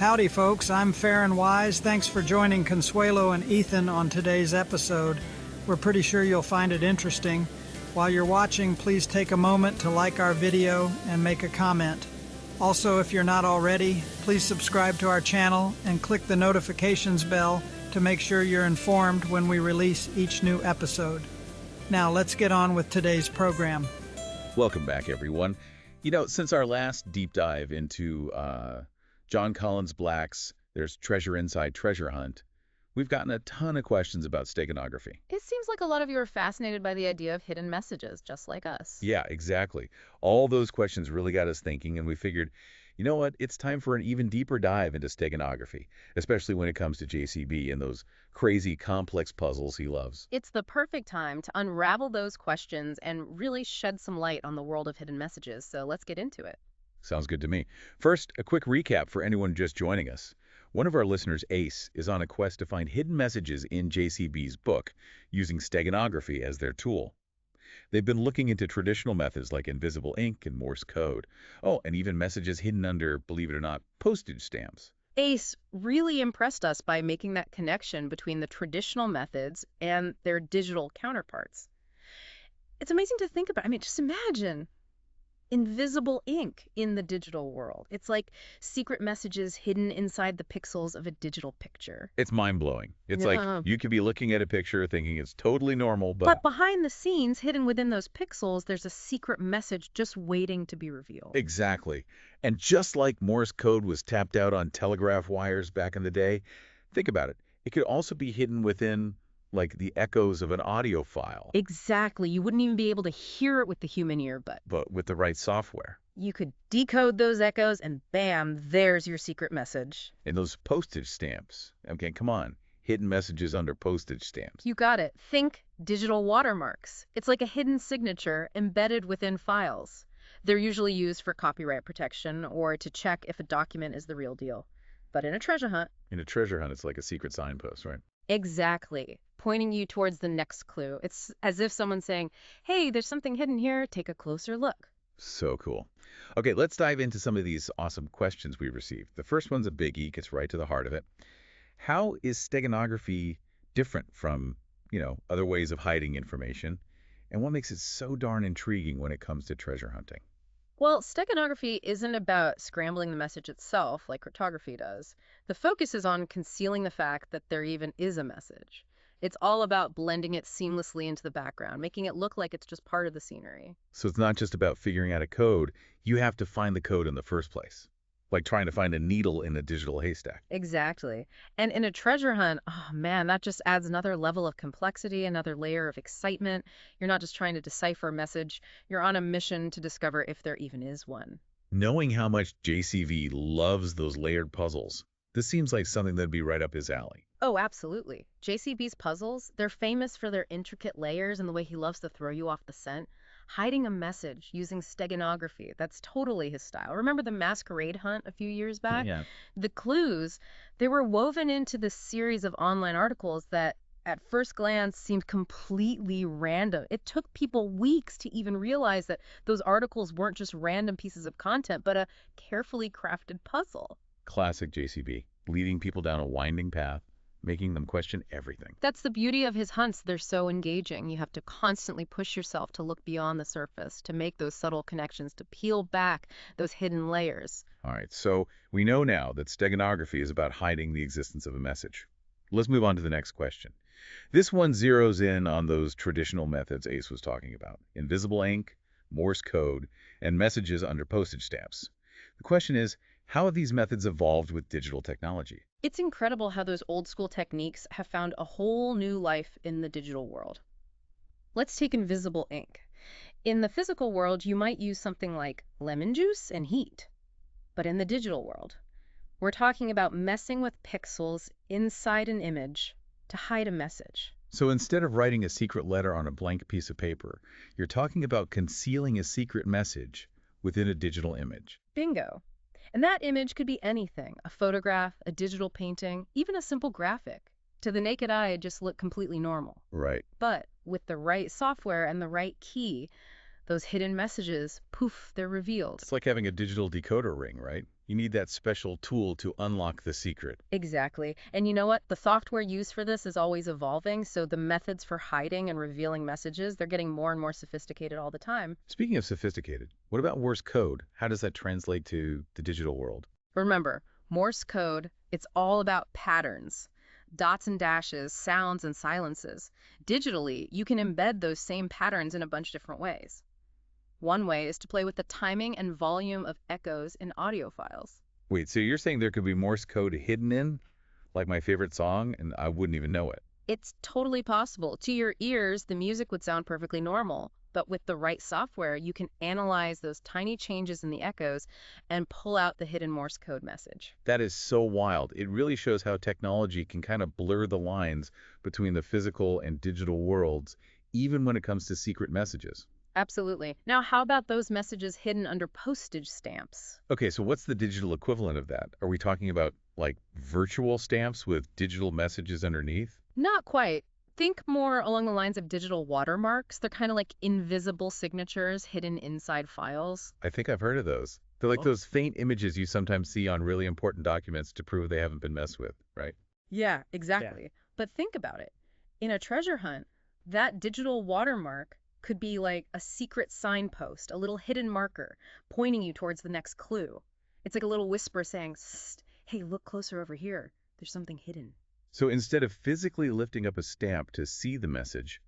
Howdy, folks. I'm Fair and Wise. Thanks for joining Consuelo and Ethan on today's episode. We're pretty sure you'll find it interesting. While you're watching, please take a moment to like our video and make a comment. Also, if you're not already, please subscribe to our channel and click the notifications bell to make sure you're informed when we release each new episode. Now, let's get on with today's program. Welcome back, everyone. Since our last deep dive into John Collins Black's There's Treasure Inside Treasure Hunt, we've gotten a ton of questions about steganography. It seems like a lot of you are fascinated by the idea of hidden messages, just like us. Yeah, exactly. All those questions really got us thinking, and we figured, you know what, it's time for an even deeper dive into steganography, especially when it comes to JCB and those crazy complex puzzles he loves. It's the perfect time to unravel those questions and really shed some light on the world of hidden messages, so let's get into it. Sounds good to me. First, a quick recap for anyone just joining us. One of our listeners, Ace, is on a quest to find hidden messages in JCB's book, using steganography as their tool. They've been looking into traditional methods like invisible ink and Morse code. Oh, and even messages hidden under, believe it or not, postage stamps. Ace really impressed us by making that connection between the traditional methods and their digital counterparts. It's amazing to think about. Just imagine invisible ink in the digital world. It's like secret messages hidden inside the pixels of a digital picture. It's mind-blowing. It's like you could be looking at a picture thinking it's totally normal, But behind the scenes, hidden within those pixels, there's a secret message just waiting to be revealed. Exactly. And just like Morse code was tapped out on telegraph wires back in the day, think about it. It could also be hidden within like the echoes of an audio file. Exactly. You wouldn't even be able to hear it with the human ear, but with the right software. You could decode those echoes and bam, there's your secret message. And those postage stamps. Okay, come on. Hidden messages under postage stamps. You got it. Think digital watermarks. It's like a hidden signature embedded within files. They're usually used for copyright protection or to check if a document is the real deal. But in a treasure hunt... it's like a secret signpost, right? Exactly. Pointing you towards the next clue. It's as if someone's saying, hey, there's something hidden here, take a closer look. So cool. Okay, let's dive into some of these awesome questions we received. The first one's a biggie, gets right to the heart of it. How is steganography different from, other ways of hiding information? And what makes it so darn intriguing when it comes to treasure hunting? Well, steganography isn't about scrambling the message itself like cryptography does. The focus is on concealing the fact that there even is a message. It's all about blending it seamlessly into the background, making it look like it's just part of the scenery. So it's not just about figuring out a code. You have to find the code in the first place, like trying to find a needle in a digital haystack. Exactly. And in a treasure hunt, oh man, that just adds another level of complexity, another layer of excitement. You're not just trying to decipher a message. You're on a mission to discover if there even is one. Knowing how much JCV loves those layered puzzles, this seems like something that'd be right up his alley. Oh, absolutely. JCB's puzzles, they're famous for their intricate layers and the way he loves to throw you off the scent. Hiding a message using steganography, that's totally his style. Remember the masquerade hunt a few years back? Yeah. The clues, they were woven into this series of online articles that at first glance seemed completely random. It took people weeks to even realize that those articles weren't just random pieces of content, but a carefully crafted puzzle. Classic JCB, leading people down a winding path, making them question everything. That's the beauty of his hunts. They're so engaging. You have to constantly push yourself to look beyond the surface, to make those subtle connections, to peel back those hidden layers. All right, so we know now that steganography is about hiding the existence of a message. Let's move on to the next question. This one zeroes in on those traditional methods Ace was talking about: invisible ink, Morse code, and messages under postage stamps. The question is, how have these methods evolved with digital technology? It's incredible how those old school techniques have found a whole new life in the digital world. Let's take invisible ink. In the physical world, you might use something like lemon juice and heat. But in the digital world, we're talking about messing with pixels inside an image to hide a message. So instead of writing a secret letter on a blank piece of paper, you're talking about concealing a secret message within a digital image. Bingo. And that image could be anything: a photograph, a digital painting, even a simple graphic. To the naked eye, it just looked completely normal. Right. But with the right software and the right key, those hidden messages, poof, they're revealed. It's like having a digital decoder ring, right? You need that special tool to unlock the secret. Exactly. And you know what? The software used for this is always evolving, so the methods for hiding and revealing messages, they're getting more and more sophisticated all the time. Speaking of sophisticated, what about Morse code? How does that translate to the digital world? Remember, Morse code, it's all about patterns. Dots and dashes, sounds and silences. Digitally, you can embed those same patterns in a bunch of different ways. One way is to play with the timing and volume of echoes in audio files. Wait, so you're saying there could be Morse code hidden in, like my favorite song, and I wouldn't even know it? It's totally possible. To your ears, the music would sound perfectly normal, but with the right software, you can analyze those tiny changes in the echoes and pull out the hidden Morse code message. That is so wild. It really shows how technology can kind of blur the lines between the physical and digital worlds, even when it comes to secret messages. Absolutely. Now, how about those messages hidden under postage stamps? Okay, so what's the digital equivalent of that? Are we talking about like virtual stamps with digital messages underneath? Not quite. Think more along the lines of digital watermarks. They're kind of like invisible signatures hidden inside files. I think I've heard of those. They're like Oh. those faint images you sometimes see on really important documents to prove they haven't been messed with, right? Yeah, exactly. But think about it. In a treasure hunt, that digital watermark could be like a secret signpost, a little hidden marker pointing you towards the next clue. It's like a little whisper saying, "Sst, hey, look closer over here. There's something hidden." So instead of physically lifting up a stamp to see the message,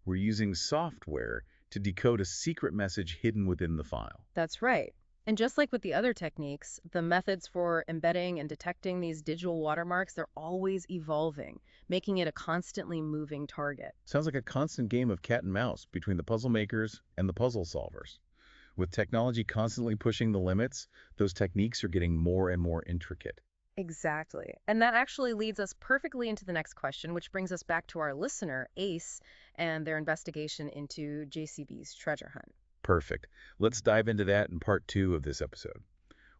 we're using software to decode a secret message hidden within the file. That's right. And just like with the other techniques, the methods for embedding and detecting these digital watermarks, they're always evolving, making it a constantly moving target. Sounds like a constant game of cat and mouse between the puzzle makers and the puzzle solvers. With technology constantly pushing the limits, those techniques are getting more and more intricate. Exactly. And that actually leads us perfectly into the next question, which brings us back to our listener, Ace, and their investigation into JCB's treasure hunt. Perfect. Let's dive into that in part 2 of this episode.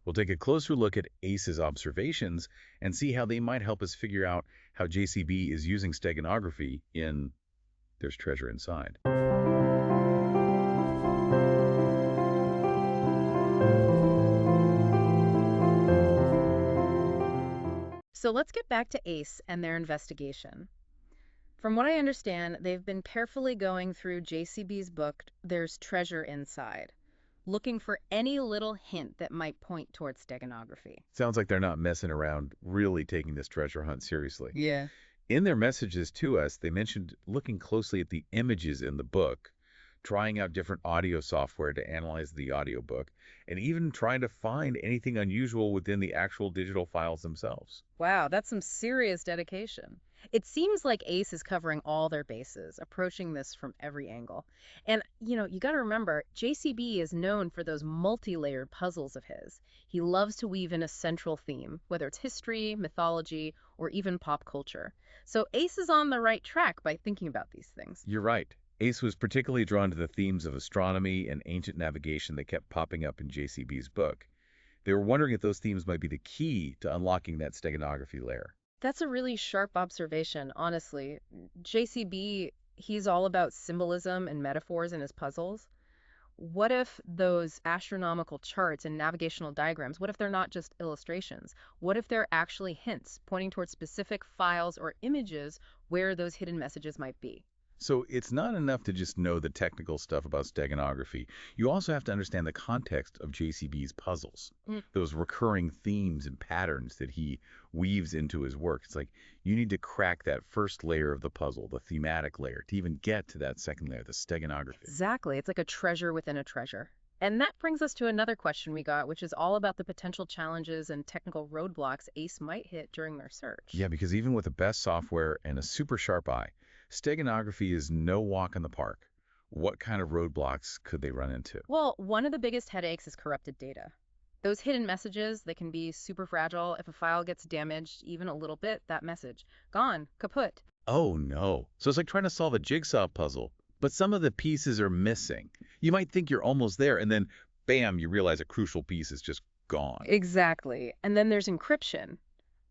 We'll take a closer look at Ace's observations and see how they might help us figure out how JCB is using steganography in There's Treasure Inside. So let's get back to Ace and their investigation. From what I understand, they've been carefully going through JCB's book, There's Treasure Inside, looking for any little hint that might point towards steganography. Sounds like they're not messing around, really taking this treasure hunt seriously. Yeah. In their messages to us, they mentioned looking closely at the images in the book, trying out different audio software to analyze the audiobook, and even trying to find anything unusual within the actual digital files themselves. Wow, that's some serious dedication. It seems like Ace is covering all their bases, approaching this from every angle. And, you got to remember, JCB is known for those multi-layered puzzles of his. He loves to weave in a central theme, whether it's history, mythology, or even pop culture. So Ace is on the right track by thinking about these things. You're right. Ace was particularly drawn to the themes of astronomy and ancient navigation that kept popping up in JCB's book. They were wondering if those themes might be the key to unlocking that steganography layer. That's a really sharp observation, honestly. JCB, he's all about symbolism and metaphors in his puzzles. What if those astronomical charts and navigational diagrams, what if they're not just illustrations? What if they're actually hints pointing towards specific files or images where those hidden messages might be? So it's not enough to just know the technical stuff about steganography. You also have to understand the context of JCB's puzzles, those recurring themes and patterns that he weaves into his work. It's like you need to crack that first layer of the puzzle, the thematic layer, to even get to that second layer, the steganography. Exactly. It's like a treasure within a treasure. And that brings us to another question we got, which is all about the potential challenges and technical roadblocks Ace might hit during their search. Yeah, because even with the best software and a super sharp eye, steganography is no walk in the park. What kind of roadblocks could they run into? Well, one of the biggest headaches is corrupted data. Those hidden messages, they can be super fragile. If a file gets damaged even a little bit, that message, gone, kaput. Oh no. So it's like trying to solve a jigsaw puzzle, but some of the pieces are missing. You might think you're almost there, and then bam, you realize a crucial piece is just gone. Exactly. And then there's encryption.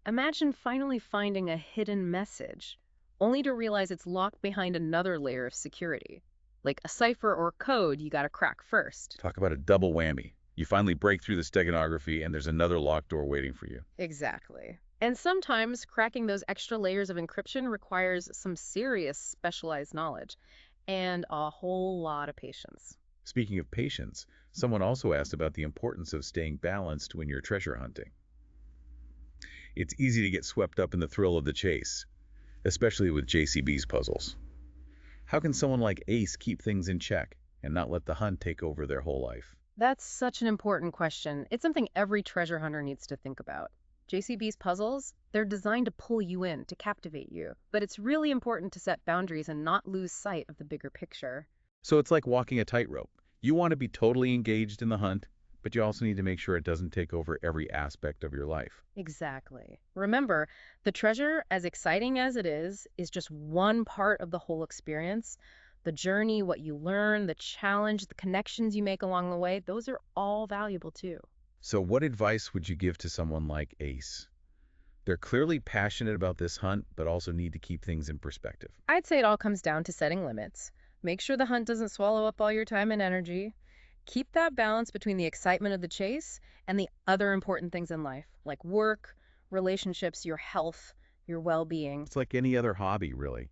Imagine finally finding a hidden message, only to realize it's locked behind another layer of security. Like a cipher or code you gotta crack first. Talk about a double whammy. You finally break through the steganography, and there's another locked door waiting for you. Exactly. And sometimes cracking those extra layers of encryption requires some serious specialized knowledge and a whole lot of patience. Speaking of patience, someone also asked about the importance of staying balanced when you're treasure hunting. It's easy to get swept up in the thrill of the chase, especially with JCB's puzzles. How can someone like Ace keep things in check and not let the hunt take over their whole life? That's such an important question. It's something every treasure hunter needs to think about. JCB's puzzles, they're designed to pull you in, to captivate you. But it's really important to set boundaries and not lose sight of the bigger picture. So it's like walking a tightrope. You want to be totally engaged in the hunt, but you also need to make sure it doesn't take over every aspect of your life. Exactly. Remember, the treasure, as exciting as it is just one part of the whole experience. The journey, what you learn, the challenge, the connections you make along the way, those are all valuable too. So what advice would you give to someone like Ace? They're clearly passionate about this hunt, but also need to keep things in perspective. I'd say it all comes down to setting limits. Make sure the hunt doesn't swallow up all your time and energy. Keep that balance between the excitement of the chase and the other important things in life, like work, relationships, your health, your well-being. It's like any other hobby, really.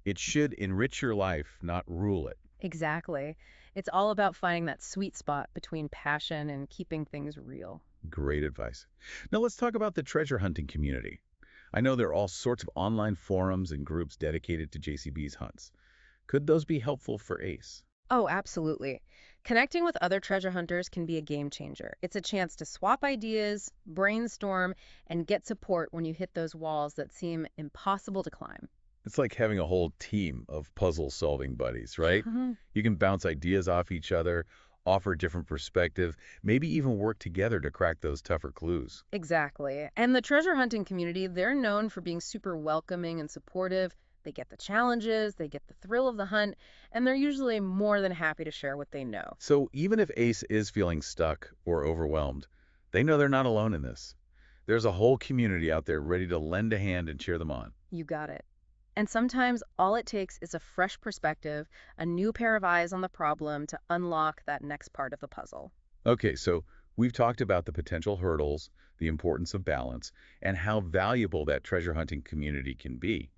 It should enrich your life, not rule it. Exactly. It's all about finding that sweet spot between passion and keeping things real. Great advice. Now let's talk about the treasure hunting community. I know there are all sorts of online forums and groups dedicated to JCB's hunts. Could those be helpful for Ace? Oh, absolutely. Connecting with other treasure hunters can be a game changer. It's a chance to swap ideas, brainstorm, and get support when you hit those walls that seem impossible to climb. It's like having a whole team of puzzle-solving buddies, right? Mhm. You can bounce ideas off each other, offer different perspective, maybe even work together to crack those tougher clues. Exactly. And the treasure hunting community, they're known for being super welcoming and supportive. They get the challenges, they get the thrill of the hunt, and they're usually more than happy to share what they know. So even if Ace is feeling stuck or overwhelmed, they know they're not alone in this. There's a whole community out there ready to lend a hand and cheer them on. You got it. And sometimes all it takes is a fresh perspective, a new pair of eyes on the problem to unlock that next part of the puzzle. Okay, so we've talked about the potential hurdles, the importance of balance, and how valuable that treasure hunting community can be.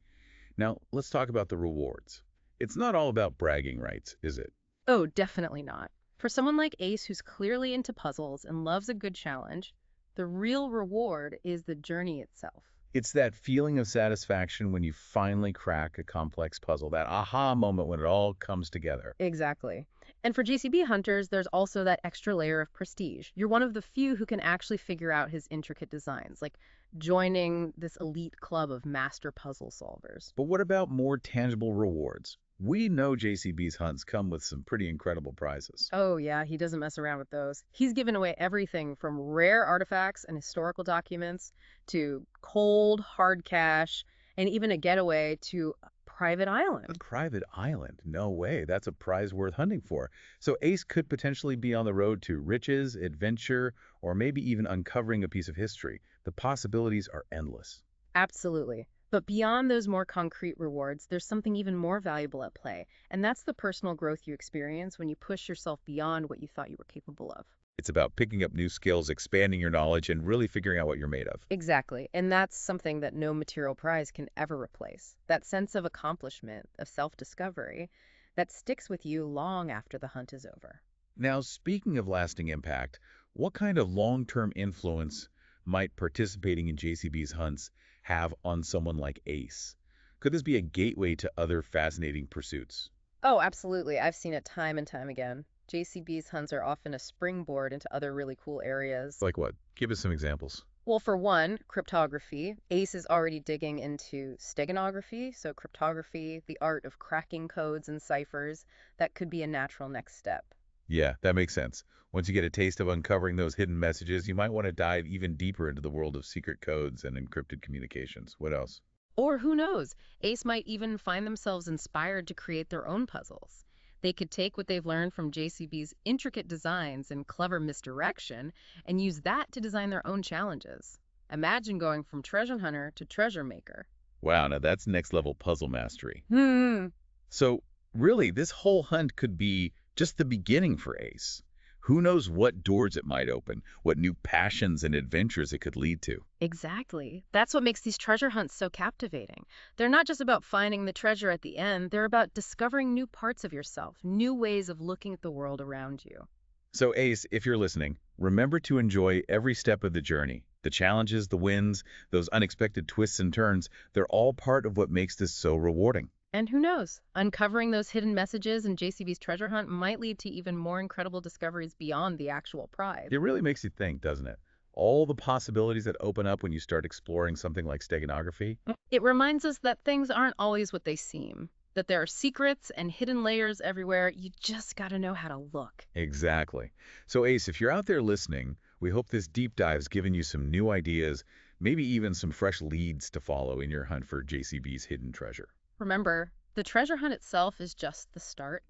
Now, let's talk about the rewards. It's not all about bragging rights, is it? Oh, definitely not. For someone like Ace who's clearly into puzzles and loves a good challenge, the real reward is the journey itself. It's that feeling of satisfaction when you finally crack a complex puzzle, that aha moment when it all comes together. Exactly. And for JCB hunters, there's also that extra layer of prestige. You're one of the few who can actually figure out his intricate designs, like joining this elite club of master puzzle solvers. But what about more tangible rewards? We know JCB's hunts come with some pretty incredible prizes. Oh, yeah, he doesn't mess around with those. He's given away everything from rare artifacts and historical documents to cold, hard cash, and even a getaway to a private A island. private island? No way. That's a prize worth hunting for. So Ace could potentially be on the road to riches, adventure, or maybe even uncovering a piece of history. The possibilities are endless. Absolutely. But beyond those more concrete rewards, there's something even more valuable at play, and that's the personal growth you experience when you push yourself beyond what you thought you were capable of. It's about picking up new skills, expanding your knowledge, and really figuring out what you're made of. Exactly. And that's something that no material prize can ever replace. That sense of accomplishment, of self-discovery, that sticks with you long after the hunt is over. Now, speaking of lasting impact, what kind of long-term influence might participating in JCB's hunts have on someone like Ace? Could this be a gateway to other fascinating pursuits? Oh, absolutely. I've seen it time and time again. JCB's hunts are often a springboard into other really cool areas. Like what? Give us some examples. Well, for one, cryptography. Ace is already digging into steganography, so cryptography, the art of cracking codes and ciphers. That could be a natural next step. Yeah, that makes sense. Once you get a taste of uncovering those hidden messages, you might want to dive even deeper into the world of secret codes and encrypted communications. What else? Or who knows, Ace might even find themselves inspired to create their own puzzles. They could take what they've learned from JCB's intricate designs and clever misdirection and use that to design their own challenges. Imagine going from treasure hunter to treasure maker. Wow, now that's next level puzzle mastery. Hmm. So, really, this whole hunt could be just the beginning for Ace. Who knows what doors it might open, what new passions and adventures it could lead to. Exactly. That's what makes these treasure hunts so captivating. They're not just about finding the treasure at the end, they're about discovering new parts of yourself, new ways of looking at the world around you. So Ace, if you're listening, remember to enjoy every step of the journey. The challenges, the wins, those unexpected twists and turns, they're all part of what makes this so rewarding. And who knows, uncovering those hidden messages in JCB's treasure hunt might lead to even more incredible discoveries beyond the actual prize. It really makes you think, doesn't it? All the possibilities that open up when you start exploring something like steganography. It reminds us that things aren't always what they seem, that there are secrets and hidden layers everywhere. You just got to know how to look. Exactly. So Ace, if you're out there listening, we hope this deep dive's given you some new ideas, maybe even some fresh leads to follow in your hunt for JCB's hidden treasure. Remember, the treasure hunt itself is just the start.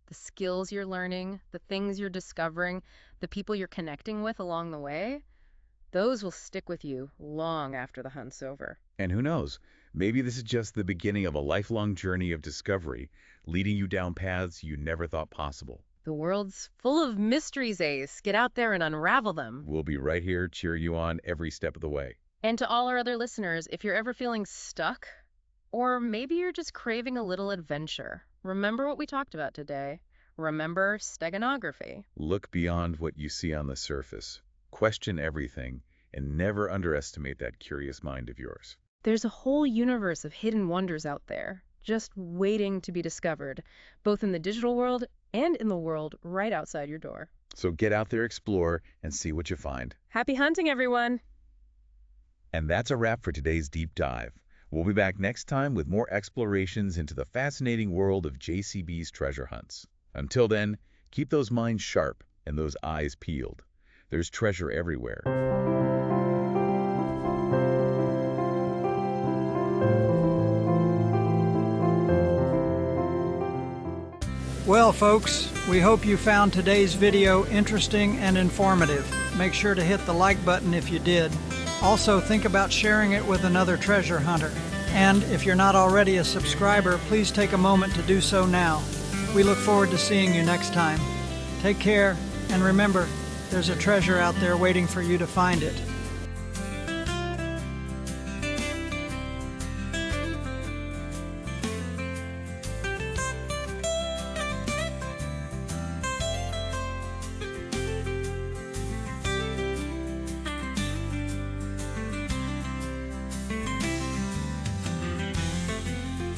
The skills you're learning, the things you're discovering, the people you're connecting with along the way, those will stick with you long after the hunt's over. And who knows, maybe this is just the beginning of a lifelong journey of discovery, leading you down paths you never thought possible. The world's full of mysteries, Ace. Get out there and unravel them. We'll be right here cheering you on every step of the way. And to all our other listeners, if you're ever feeling stuck, or maybe you're just craving a little adventure, remember what we talked about today. Remember steganography. Look beyond what you see on the surface. Question everything, and never underestimate that curious mind of yours. There's a whole universe of hidden wonders out there, just waiting to be discovered, both in the digital world and in the world right outside your door. So get out there, explore, and see what you find. Happy hunting, everyone! And that's a wrap for today's deep dive. We'll be back next time with more explorations into the fascinating world of JCB's treasure hunts. Until then, keep those minds sharp and those eyes peeled. There's treasure everywhere. Well, folks, we hope you found today's video interesting and informative. Make sure to hit the like button if you did. Also, think about sharing it with another treasure hunter. And if you're not already a subscriber, please take a moment to do so now. We look forward to seeing you next time. Take care, and remember, there's a treasure out there waiting for you to find it.